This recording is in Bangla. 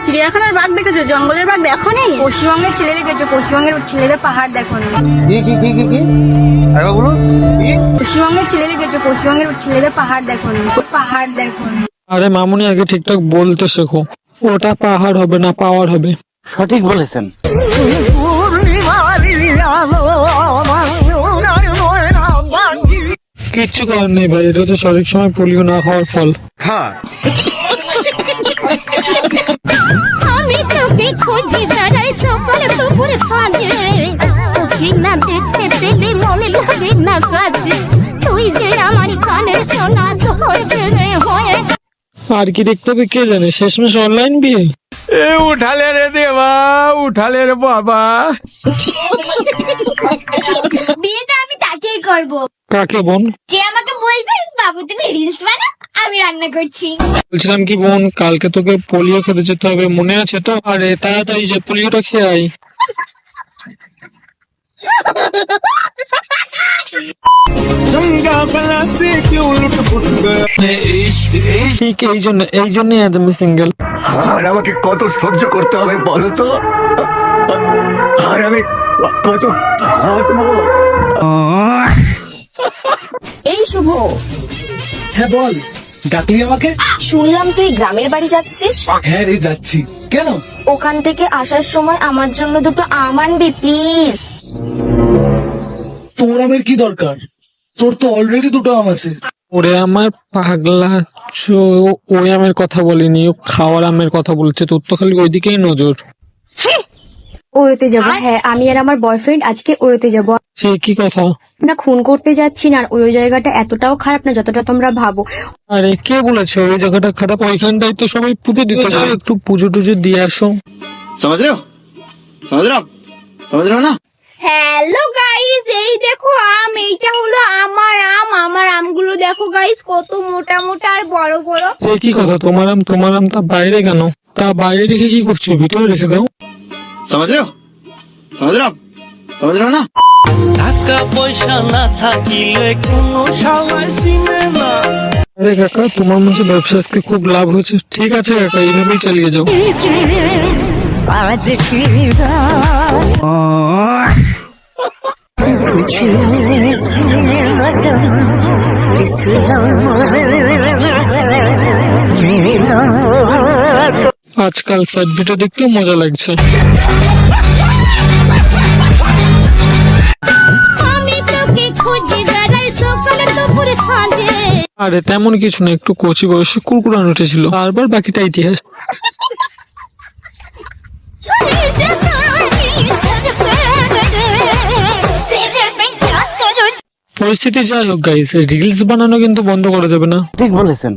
চিড়িয়াখানার বাঘ দেখেছো, জঙ্গলের বাঘ দেখো নি? পশ্চিমবঙ্গের ছেলে দেখেছো, পশ্চিমবঙ্গের ছেলেদের পাহাড় দেখো নি? কি আরে বলুন কি? পশ্চিমবঙ্গের ছেলে দেখেছো, পশ্চিমবঙ্গের ছেলেদের পাহাড় দেখো নি? পাহাড় দেখো নি? আরে মামুনি, আগে ঠিকঠাক বলতে শেখো। ওটা পাহাড় হবে না, পাওয়ার হবে। সঠিক বলেছেন। কিচ্ছু করার নেই ভাই, এটা তো সঠিক সময় পোলিও না খাওয়ার ফল। হ্যাঁ, আমি তোকে খুঁজে বেড়াই সকাল দুপুর সাঁঝে, ঠিক না দেখতে পেলে মনে লাগে না কাছে, তুই যে আমার কানে শোনা ধরতে হয়ে। আর কি দেখতে হবে কে জানে, শেষমেশ অনলাইন বিয়ে। এ উঠালে রে দেবা, উঠালে রে বাবা। বিয়েটা আমি তাকেই করব কাকে বোন? যে আমাকে বলবে বাবু তুমি রিলস বানা, আমি রান্না করছি। বলছিলাম কি বোন, কালকে তোকে পোলিও খেতে যেতে হবে, মনে আছে তো? আরে তাড়াতাড়ি যে পোলিওটা খেয়ে আই। ঠিক এই জন্যই আজ আমি সিঙ্গেল। আর আমাকে কত সহ্য করতে হবে বলো তো? আর আমি কত হাঁটবো? এই শুভ, হ্যাঁ বল, ডাকলি আমাকে? শুনলাম তুই গ্রামের বাড়ি যাচ্ছিস। হ্যাঁ রে, যাচ্ছি। কেন? ওখান থেকে আসার সময় আমার জন্য দুটো আম আনবি প্লিজ। তোর আমের কি দরকার? তোর তো অলরেডি দুটো আম আছে। ওরে আমার পাগলা ওই আমের কথা বলিনি, ও খাওয়ার আমের কথা বলছে। তোর তো খালি ওইদিকেই নজর। ওয়োতে যাব। হ্যাঁ, আমি আর আমার বয়ফ্রেন্ড আজকে ওয়োতে যাব। সে কি কথা? আমরা খুন করতে যাচ্ছি না, আর ওই জায়গাটা এতটাও খারাপ না যতটা তোমরা ভাবো। আরে কে বলেছে ওই জায়গাটা খারাপ? ওইখানটাই তো সবাই পুজো দিতে যায়, একটু পুজো টুজো দিয়ে আসো। समझ रहे हो समझ रहे हो ना? হ্যালো গাইস, এই দেখো আম, এইটা হলো আমার আম। আমার আমগুলো দেখো গাইস, কত মোটা মোটা আর বড় বড়। সে কি কথা, তোমার আম তা বাইরে কেন? তা বাইরে রেখে কি করছো? ভিতরে রেখে দাও। समझ रहे हो ना? টাকা পয়সা না থাকিলে কোনো সময় সিনেমা। আরে কাকা, তোমার মধ্যে ব্যবসা আজকে খুব লাভ হয়েছে। ঠিক আছে কাকা, এইভাবেই চালিয়ে যাও। আজ কি আজকাল সাইড ভিডিও দেখতেও মজা লাগছে। আমি তোকে খুঁজে বেড়াই সকাল দুপুর সাঁঝে। আরে তেমন কিছু না, একটু কচি বয়সে কুরকুরান উঠেছিল, তারপর বাকিটা ইতিহাস। পরিস্থিতি যাই হোক গাইস, রিলস বানানো কিন্তু বন্ধ করা যাবে না। ঠিক বলেছেন।